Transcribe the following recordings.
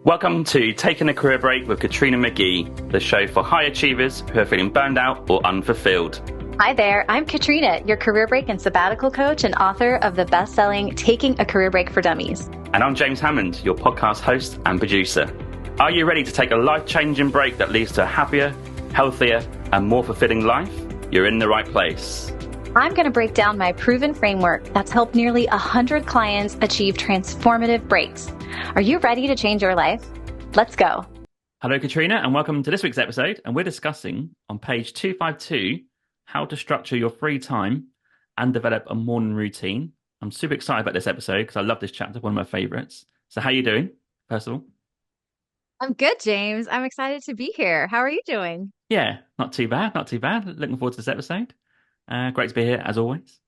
Welcome to Taking a Career Break with Katrina McGhee, the show for high achievers who are feeling burned out or unfulfilled. Hi there, I'm Katrina, your career break and sabbatical coach and author of the best-selling Taking a Career Break for Dummies. And I'm James Hammond, your podcast host and producer. Are you ready to take a life-changing break that leads to a happier, healthier, and more fulfilling life? You're in the right place. I'm going to break down my proven framework that's helped nearly 100 clients achieve transformative breaks. Are you ready to change your life? Let's go. Hello, Katrina, and welcome to this week's episode. And we're discussing on page 252 how to structure your free time and develop a morning routine. I'm super excited about this episode because I love this chapter, one of my favorites. So how are you doing, first of all? I'm good, James. I'm excited to be here. How are you doing? Yeah, not too bad, not too bad. Looking forward to this episode. Great to be here, as always.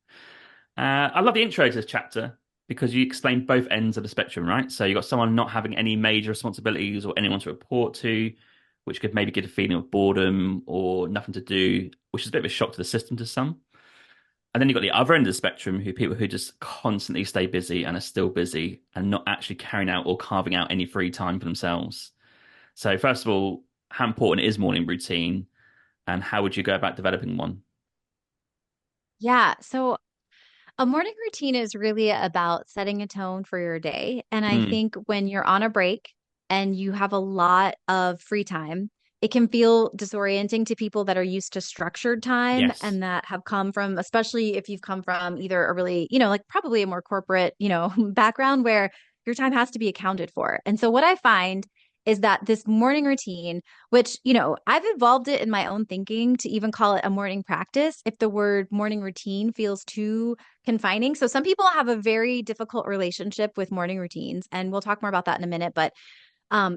I love the intro to this chapter because you explain both ends of the spectrum, right? So you've got someone not having any major responsibilities or anyone to report to, which could maybe give a feeling of boredom or nothing to do, which is a bit of a shock to the system to some. And then you've got the other end of the spectrum, people who just constantly stay busy and are still busy and not actually carrying out or carving out any free time for themselves. So first of all, how important is morning routine and how would you go about developing one? Yeah, so a morning routine is really about setting a tone for your day. And I Mm, think when you're on a break and you have a lot of free time, it can feel disorienting to people that are used to structured time yes. and that have come from, especially if you've come from either a really, like probably a more corporate, background where your time has to be accounted for. And so what I find is that this morning routine, which, I've evolved it in my own thinking to even call it a morning practice if the word morning routine feels too confining. So some people have a very difficult relationship with morning routines, and we'll talk more about that in a minute. But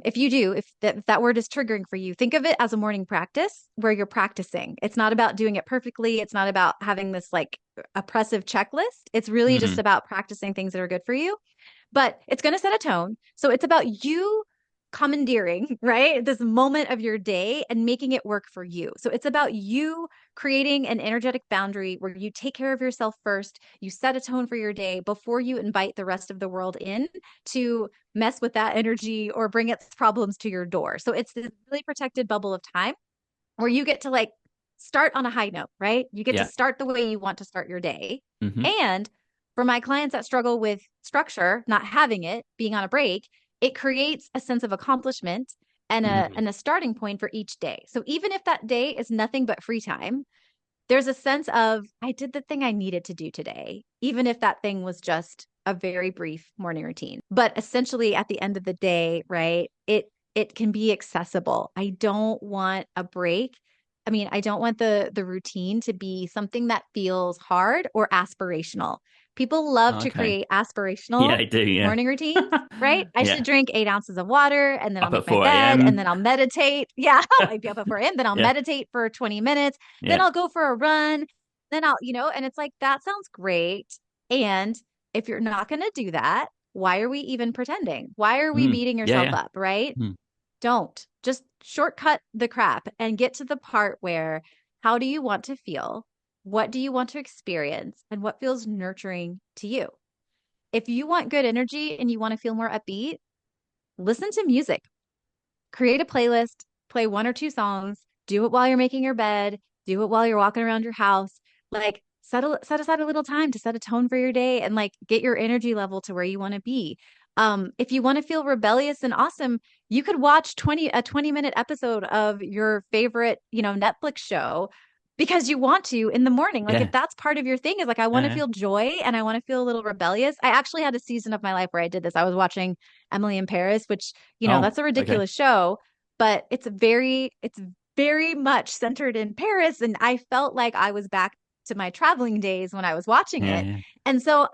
if you do, if that word is triggering for you, think of it as a morning practice where you're practicing. It's not about doing it perfectly. It's not about having this like oppressive checklist. It's really just Mm, about practicing things that are good for you. But it's going to set a tone. So it's about you commandeering, right? This moment of your day and making it work for you. So it's about you creating an energetic boundary where you take care of yourself first, you set a tone for your day before you invite the rest of the world in to mess with that energy or bring its problems to your door. So it's this really protected bubble of time where you get to like start on a high note, right? You get to yeah. start the way you want to start your day. Hmm. And for my clients that struggle with structure, not having it, being on a break, it creates a sense of accomplishment and a Mm. and a starting point for each day. So even if that day is nothing but free time, there's a sense of I did the thing I needed to do today, even if that thing was just a very brief morning routine. But essentially at the end of the day, right, it can be accessible. I don't want a break. I mean, I don't want the routine to be something that feels hard or aspirational. People love Oh, to okay. create Yeah, aspirational they do. Yeah. morning routines, right? I should Yeah. drink 8 ounces of water and then I'll Up at make my 4 bed and a.m. then I'll meditate. Yeah, I'll be up at 4 a.m. Then I'll Yeah. meditate for 20 minutes. Then Yeah. I'll go for a run. Then and it's like, that sounds great. And if you're not going to do that, why are we even pretending? Why are we beating Yeah. yourself Yeah. up, right? Mm. Don't just shortcut the crap and get to the part where how do you want to feel? What do you want to experience? And what feels nurturing to you? If you want good energy and you want to feel more upbeat, listen to music, create a playlist, play one or two songs, do it while you're making your bed, do it while you're walking around your house. Like set aside a little time to set a tone for your day and like get your energy level to where you want to be. If you want to feel rebellious and awesome, you could watch 20-minute episode of your favorite, Netflix show because you want to in the morning. Like if Yeah. that's part of your thing is like I want to Yeah. feel joy and I want to feel a little rebellious. I actually had a season of my life where I did this. I was watching Emily in Paris, which Oh, that's a okay. ridiculous show, but it's very much centered in Paris. And I felt like I was back to my traveling days when I was watching Yeah. it. Yeah. And so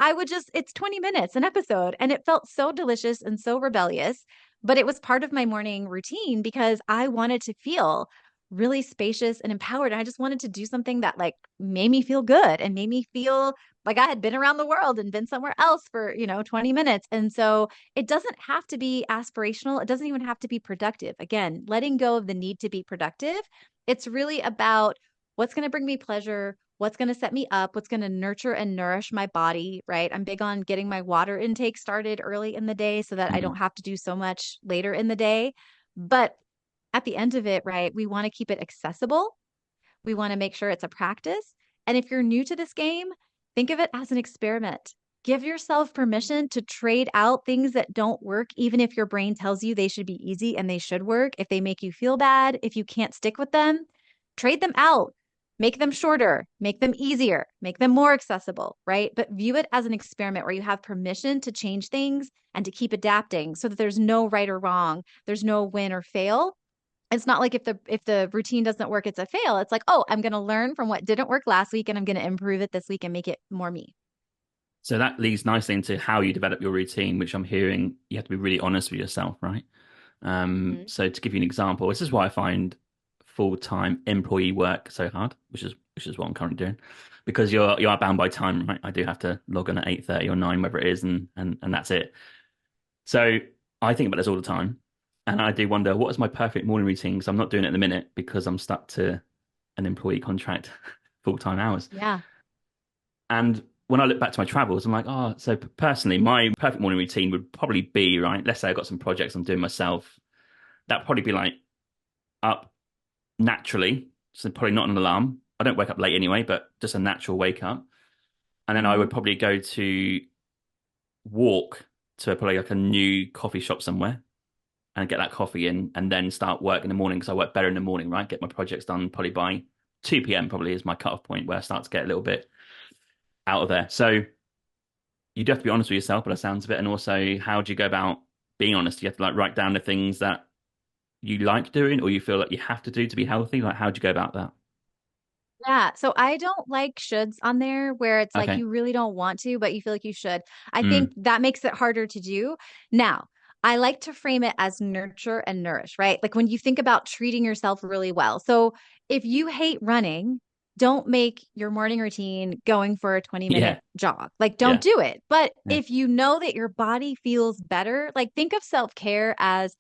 it's 20 minutes an episode and it felt so delicious and so rebellious, but it was part of my morning routine because I wanted to feel really spacious and empowered. And I just wanted to do something that like made me feel good and made me feel like I had been around the world and been somewhere else for, 20 minutes. And so it doesn't have to be aspirational. It doesn't even have to be productive. Again, letting go of the need to be productive. It's really about what's going to bring me pleasure, what's going to set me up, what's going to nurture and nourish my body, right? I'm big on getting my water intake started early in the day so that I Hmm. don't have to do so much later in the day. But at the end of it, right, we want to keep it accessible. We want to make sure it's a practice. And if you're new to this game, think of it as an experiment. Give yourself permission to trade out things that don't work, even if your brain tells you they should be easy and they should work. If they make you feel bad, if you can't stick with them, trade them out. Make them shorter, make them easier, make them more accessible, right? But view it as an experiment where you have permission to change things and to keep adapting so that there's no right or wrong, there's no win or fail. It's not like if the routine doesn't work, it's a fail. It's like, oh, I'm going to learn from what didn't work last week and I'm going to improve it this week and make it more me. So that leads nicely into how you develop your routine, which I'm hearing you have to be really honest with yourself, right? Mhm. So to give you an example, this is why I find full-time employee work so hard, which is what I'm currently doing, because you are bound by time, right? I do have to log on at 8:30 or 9, whatever it is, and that's it. So I think about this all the time, and I do wonder what is my perfect morning routine because I'm not doing it at the minute because I'm stuck to an employee contract, full-time hours. Yeah. And when I look back to my travels, I'm like, oh, so personally, my perfect morning routine would probably be, right? Let's say I've got some projects I'm doing myself. That'd probably be like up naturally. So probably not an alarm. I don't wake up late anyway, but just a natural wake up. And then I would Hmm. probably go to walk to probably like a new coffee shop somewhere and get that coffee in and then start work in the morning because I work better in the morning, right? Get my projects done probably by 2 p.m. probably is my cutoff point where I start to get a little bit out of there. So you do have to be honest with yourself, but it sounds of it. And also, how do you go about being honest? You have to like write down the things that you like doing or you feel like you have to do to be healthy. Like, how do you go about that? Yeah. So I don't like shoulds on there where it's like Okay. you really don't want to, but you feel like you should. I think Mm. that makes it harder to do. Now, I like to frame it as nurture and nourish, right? Like when you think about treating yourself really well. So if you hate running, don't make your morning routine going for a 20-minute Yeah. jog. Like, don't Yeah. do it. But Yeah. if you know that your body feels better, like think of self care as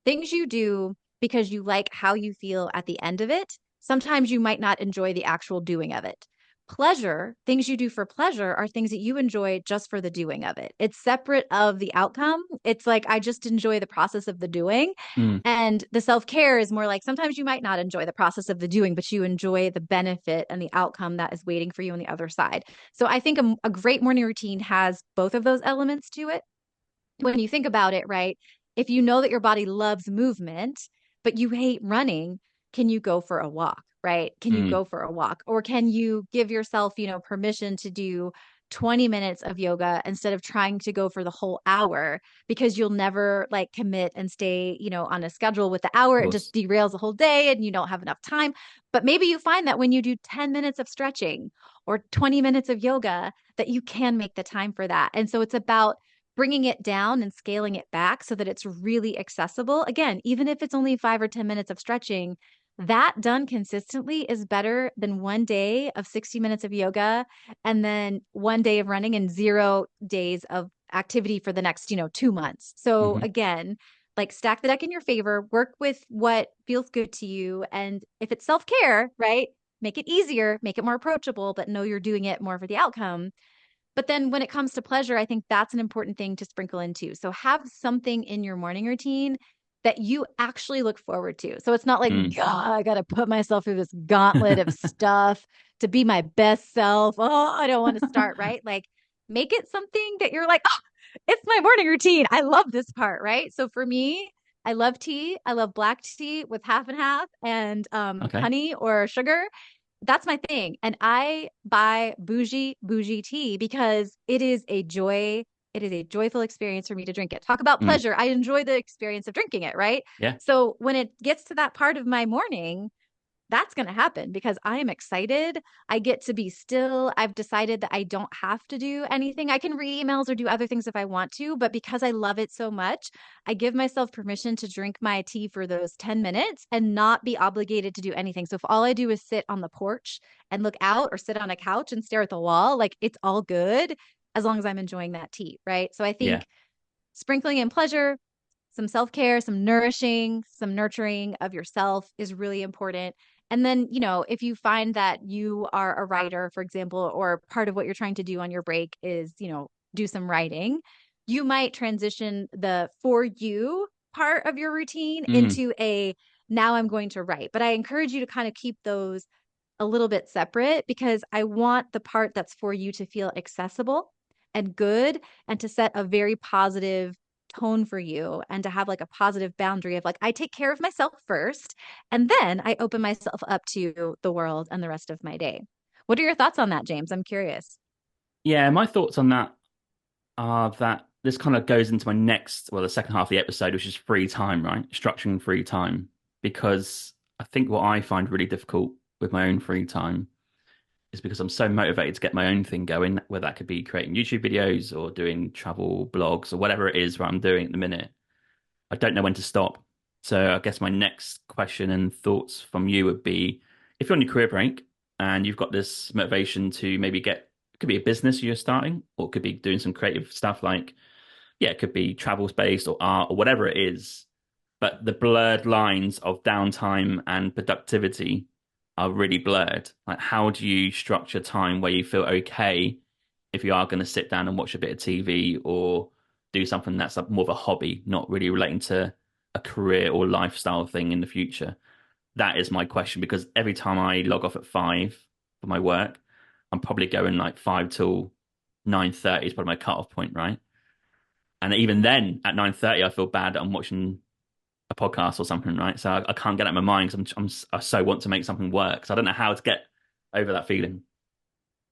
things you do because you like how you feel at the end of it. Sometimes you might not enjoy the actual doing of it. Pleasure, things you do for pleasure are things that you enjoy just for the doing of it. It's separate of the outcome. It's like, I just enjoy the process of the doing. Mm. And the self care is more like sometimes you might not enjoy the process of the doing, but you enjoy the benefit and the outcome that is waiting for you on the other side. So I think a great morning routine has both of those elements to it when you think about it, right? If you know that your body loves movement, but you hate running, can you go for a walk, right? Can you Mm. go for a walk? Or can you give yourself, permission to do 20 minutes of yoga instead of trying to go for the whole hour because you'll never like commit and stay, on a schedule with the hour. Of It just course. derails the whole day and you don't have enough time. But maybe you find that when you do 10 minutes of stretching or 20 minutes of yoga, that you can make the time for that. And so it's about bringing it down and scaling it back so that it's really accessible. Again, even if it's only 5 or 10 minutes of stretching, that done consistently is better than one day of 60 minutes of yoga and then one day of running and 0 days of activity for the next, 2 months. So Hmm. again, like stack the deck in your favor, work with what feels good to you. And if it's self care, right? Make it easier, make it more approachable, but know you're doing it more for the outcome. But then when it comes to pleasure, I think that's an important thing to sprinkle in too. So have something in your morning routine that you actually look forward to. So it's not like, Mm. God, I got to put myself through this gauntlet of stuff to be my best self. Oh, I don't want to start, right? Like make it something that you're like, oh, it's my morning routine. I love this part, right? So for me, I love tea. I love black tea with half and half and Okay. honey or sugar. That's my thing. And I buy bougie tea because it is a joy. It is a joyful experience for me to drink it. Talk about Mm. pleasure. I enjoy the experience of drinking it, right? Yeah. So when it gets to that part of my morning, that's going to happen because I am excited. I get to be still. I've decided that I don't have to do anything. I can read emails or do other things if I want to, but because I love it so much, I give myself permission to drink my tea for those 10 minutes and not be obligated to do anything. So if all I do is sit on the porch and look out or sit on a couch and stare at the wall, like it's all good as long as I'm enjoying that tea, right? So I Yeah. think sprinkling in pleasure, some self care, some nourishing, some nurturing of yourself is really important. And then, if you find that you are a writer, for example, or part of what you're trying to do on your break is, do some writing, you might transition the for you part of your routine Mm. into a now I'm going to write. But I encourage you to kind of keep those a little bit separate because I want the part that's for you to feel accessible and good and to set a very positive tone for you and to have like a positive boundary of like, I take care of myself first and then I open myself up to the world and the rest of my day. What are your thoughts on that, James? I'm curious. Yeah, my thoughts on that are that this kind of goes into my next, well, the second half of the episode, which is free time, right? Structuring free time. Because I think what I find really difficult with my own free time is because I'm so motivated to get my own thing going, whether that could be creating YouTube videos or doing travel blogs or whatever it is what I'm doing at the minute. I don't know when to stop. So I guess my next question and thoughts from you would be if you're on your career break and you've got this motivation to maybe get, it could be a business you're starting, or it could be doing some creative stuff like, yeah, it could be travel based or art or whatever it is. But the blurred lines of downtime and productivity are really blurred. Like, how do you structure time where you feel okay if you are going to sit down and watch a bit of TV or do something that's more of a hobby, not really relating to a career or lifestyle thing in the future? That is my question because every time I log off at 5 for my work, I'm probably going like 5 till 9:30 is probably my cutoff point, right? And even then, at 9:30, I feel bad that I'm watching a podcast or something, right? So I can't get out of my mind because I so want to make something work. So I don't know how to get over that feeling.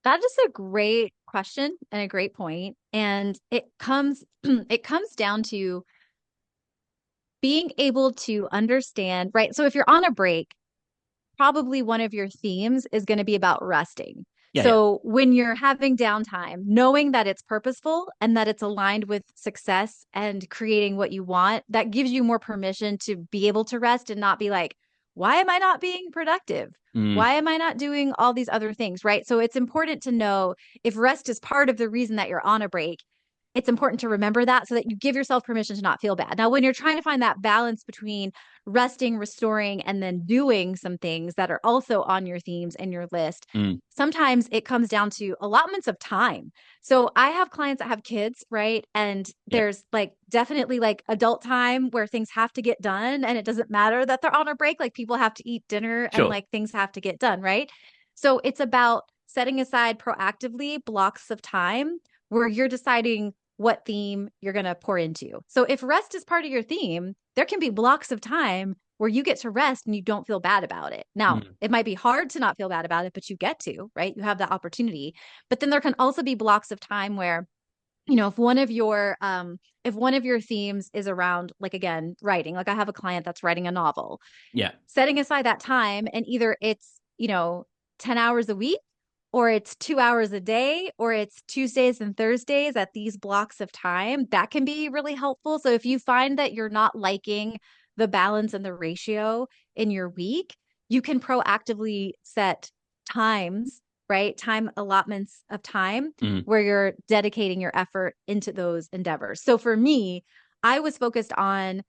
That is a great question and a great point. And it comes it comes down to being able to understand, right? So if you're on a break, probably one of your themes is going to be about resting. Yeah, yeah. So when you're having downtime, knowing that it's purposeful and that it's aligned with success and creating what you want, that gives you more permission to be able to rest and not be like, why am I not being productive? Mm, Why am I not doing all these other things? Right. So it's important to know if rest is part of the reason that you're on a break, it's important to remember that so that you give yourself permission to not feel bad. Now, when you're trying to find that balance between resting, restoring, and then doing some things that are also on your themes and your list, mm, sometimes it comes down to allotments of time. So I have clients that have kids, right? And yeah, there's like definitely like adult time where things have to get done. And it doesn't matter that they're on a break, like people have to eat dinner and sure. like things have to get done, right? So it's about setting aside proactively blocks of time where you're deciding what theme you're going to pour into. So if rest is part of your theme, there can be blocks of time where you get to rest and you don't feel bad about it. Now, Mm, it might be hard to not feel bad about it, but you get to, right? You have that opportunity. But then there can also be blocks of time where if one of your themes is around like again writing, like I have a client that's writing a novel, yeah. setting aside that time and either it's 10 hours a week or it's 2 hours a day, or it's Tuesdays and Thursdays at these blocks of time, that can be really helpful. So if you find that you're not liking the balance and the ratio in your week, you can proactively set times, right? Time allotments of time Mm, where you're dedicating your effort into those endeavors. So for me, I was focused on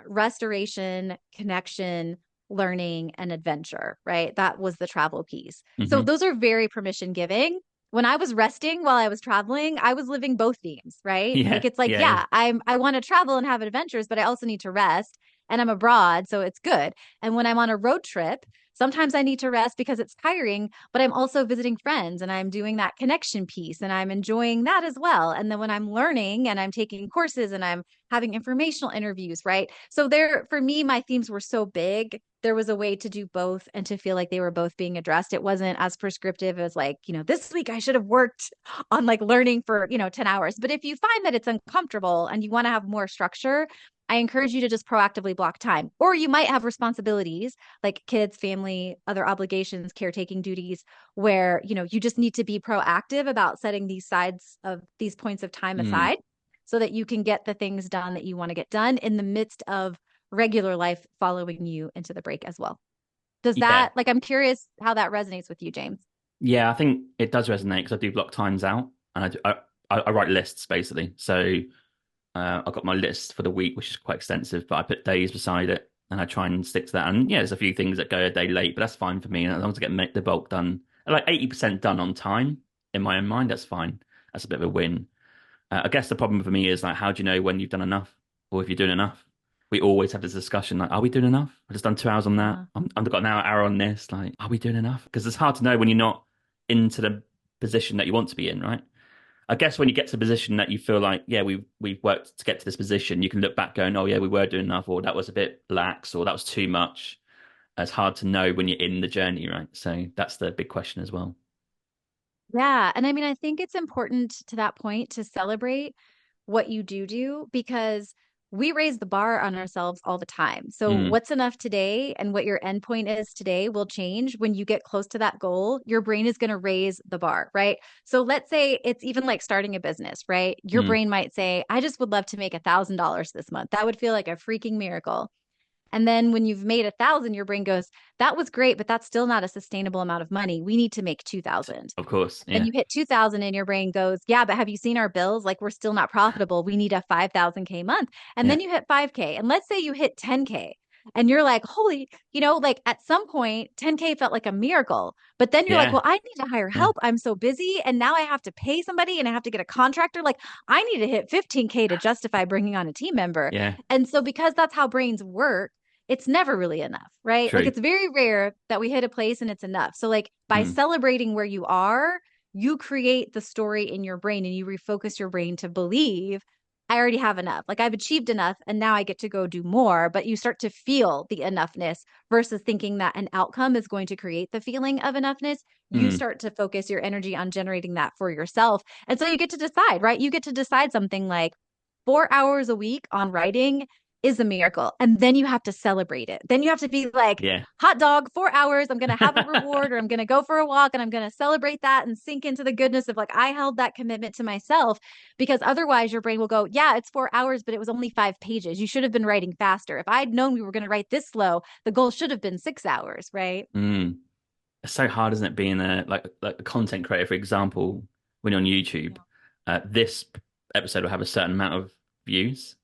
restoration, connection, learning, and adventure, right? That was the travel piece. So hmm. those are very permission giving. When I was resting while I was traveling, I was living both themes, right? Yeah, Like it's like, yeah, yeah. yeah, I want to travel and have adventures, but I also need to rest and I'm abroad, so it's good. And when I'm on a road trip, sometimes I need to rest because it's tiring, but I'm also visiting friends and I'm doing that connection piece and I'm enjoying that as well. And then when I'm learning and I'm taking courses and I'm having informational interviews, right? So there, for me, my themes were so big. There was a way to do both and to feel like they were both being addressed. It wasn't as prescriptive as like, this week I should have worked on like learning for, 10 hours. But if you find that it's uncomfortable and you want to have more structure, I encourage you to just proactively block time. Or you might have responsibilities like kids, family, other obligations, caretaking duties, where, you just need to be proactive about setting these sides of these points of time Mm, aside so that you can get the things done that you want to get done in the midst of regular life following you into the break as well. Does yeah, that, like, I'm curious how that resonates with you, James? yeah. I think it does resonate because I do block times out and I write lists basically. So I've got my list for the week, which is quite extensive, but I put days beside it. and I try and stick to that. And yeah, there's a few things that go a day late, but that's fine for me. And as long as I get the bulk done, like 80% done on time in my own mind, that's fine. That's a bit of a win. I guess the problem for me is like, how do you know when you've done enough or if you're doing enough? We always have this discussion like, are we doing enough? I've just done 2 hours on that. Yeah. I've got an hour on this. Like, are we doing enough? Because it's hard to know when you're not into the position that you want to be in, right? I guess when you get to the position that you feel like, yeah, we've worked to get to this position, you can look back going, oh yeah, we were doing enough, or that was a bit lax, or that was too much. It's hard to know when you're in the journey, right? So that's the big question as well. Yeah. And I mean, I think it's important to that point to celebrate what you do because we raise the bar on ourselves all the time. So Mm, what's enough today and what your endpoint is today will change when you get close to that goal. Your brain is going to raise the bar, right? So let's say it's even like starting a business, right? Your mm, brain might say, I just would love to make $1,000 this month. That would feel like a freaking miracle. And then when you've made 1,000, your brain goes, that was great, but that's still not a sustainable amount of money. We need to make 2,000. of course, Then yeah, you hit 2,000 and your brain goes, yeah, but have you seen our bills? Like we're still not profitable. We need a 5,000K month. And yeah, then you hit 5K. And let's say you hit 10K and you're like, holy, like at some point, 10K felt like a miracle. But then you're like, yeah, well, I need to hire yeah, help. I'm so busy. And now I have to pay somebody and I have to get a contractor. Like I need to hit 15K to justify bringing on a team member. yeah, And so because that's how brains work, it's never really enough, right? Like true. it's very rare that we hit a place and it's enough. So like by Mm, celebrating where you are, you create the story in your brain and you refocus your brain to believe I already have enough. Like I've achieved enough and now I get to go do more, but you start to feel the enoughness versus thinking that an outcome is going to create the feeling of enoughness. You mm, start to focus your energy on generating that for yourself. And so you get to decide, right? You get to decide something like 4 hours a week on writing is a miracle. And then you have to celebrate it. Then you have to be like, yeah. hot dog, 4 hours. I'm going to have a reward or I'm going to go for a walk and I'm going to celebrate that and sink into the goodness of like, I held that commitment to myself because otherwise your brain will go, yeah, it's 4 hours, but it was only 5 pages. You should have been writing faster. If I'd known we were going to write this slow, the goal should have been 6 hours, right? Mm. It's so hard, isn't it, being like a content creator, for example, when you're on YouTube. This episode will have a certain amount of views,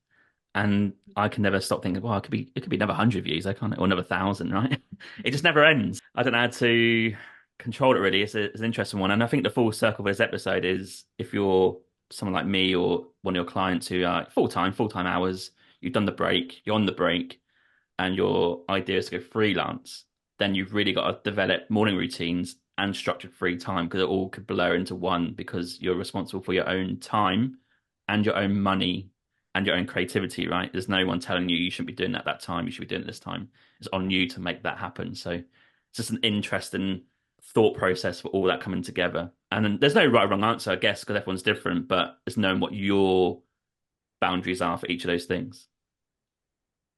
and I can never stop thinking, well, it could be another 100 views, I can't, or another 1,000, right? It just never ends. I don't know how to control it really. It's an interesting one, and I think the full circle of this episode is if you're someone like me or one of your clients who are full time hours, you've done the break, you're on the break, and your idea is to go freelance, then you've really got to develop morning routines and structured free time because it all could blur into one because you're responsible for your own time and your own money and your own creativity, right? There's no one telling you shouldn't be doing that that time, you should be doing it this time. It's on you to make that happen. So it's just an interesting thought process for all that coming together. And then there's no right or wrong answer, I guess, because everyone's different, but it's knowing what your boundaries are for each of those things.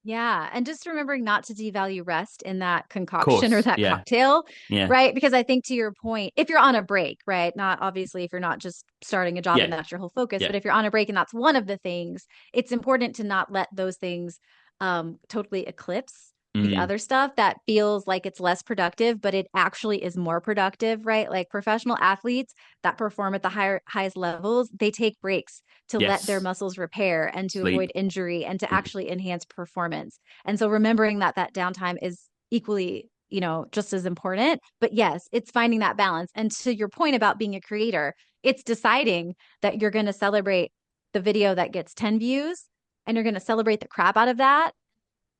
Yeah. And just remembering not to devalue rest in that Of concoction or course. that Yeah. cocktail, Yeah. right? Because I think to your point, if you're on a break, right? Not obviously if you're not just starting a job and Yeah. that's your whole focus, Yeah. but if you're on a break and that's one of the things, it's important to not let those things totally eclipse the Mm. other stuff that feels like it's less productive, but it actually is more productive, right? Like professional athletes that perform at the highest levels, they take breaks to let their Yes. muscles repair and to Sleep. avoid injury and to Mm. actually enhance performance. And so remembering that that downtime is equally, just as important. But yes, it's finding that balance. And to your point about being a creator, it's deciding that you're going to celebrate the video that gets 10 views and you're going to celebrate the crap out of that.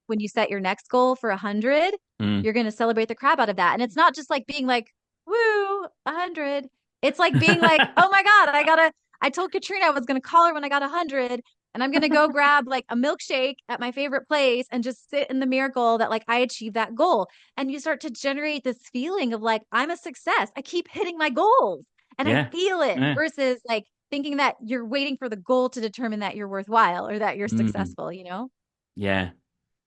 When you set your next goal for 100, Mm. you're going to celebrate the crap out of that. And it's not just like being like, woo, 100. It's like being like, oh my God, I told Katrina I was going to call her when I got 100 and I'm going to go grab like a milkshake at my favorite place and just sit in the miracle that like I achieved that goal. And you start to generate this feeling of like, I'm a success. I keep hitting my goals and I Yeah. feel it Yeah. versus like thinking that you're waiting for the goal to determine that you're worthwhile or that you're Mm. successful? Yeah. Yeah.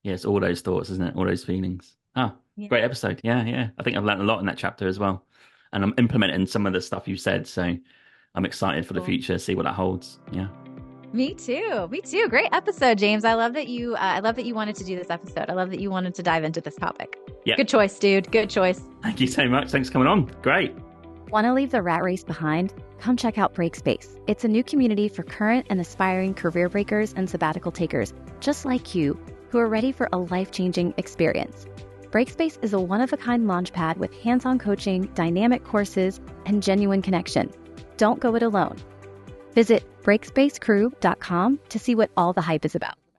It's all those thoughts, isn't it? All those feelings. Oh, Yeah. great episode. Yeah. Yeah. I think I've learned a lot in that chapter as well. And I'm implementing some of the stuff you said. So I'm excited for the Cool. future, see what that holds. Yeah. Me too. Me too. Great episode, James. I love that you wanted to do this episode. I love that you wanted to dive into this topic. Yeah. Good choice, dude. Good choice. Thank you so much. Thanks for coming on. Great. Want to leave the rat race behind? Come check out Breakspace. It's a new community for current and aspiring career breakers and sabbatical takers, just like you, who are ready for a life-changing experience. Breakspace is a one-of-a-kind launchpad with hands-on coaching, dynamic courses, and genuine connection. Don't go it alone. Visit breakspacecrew.com to see what all the hype is about.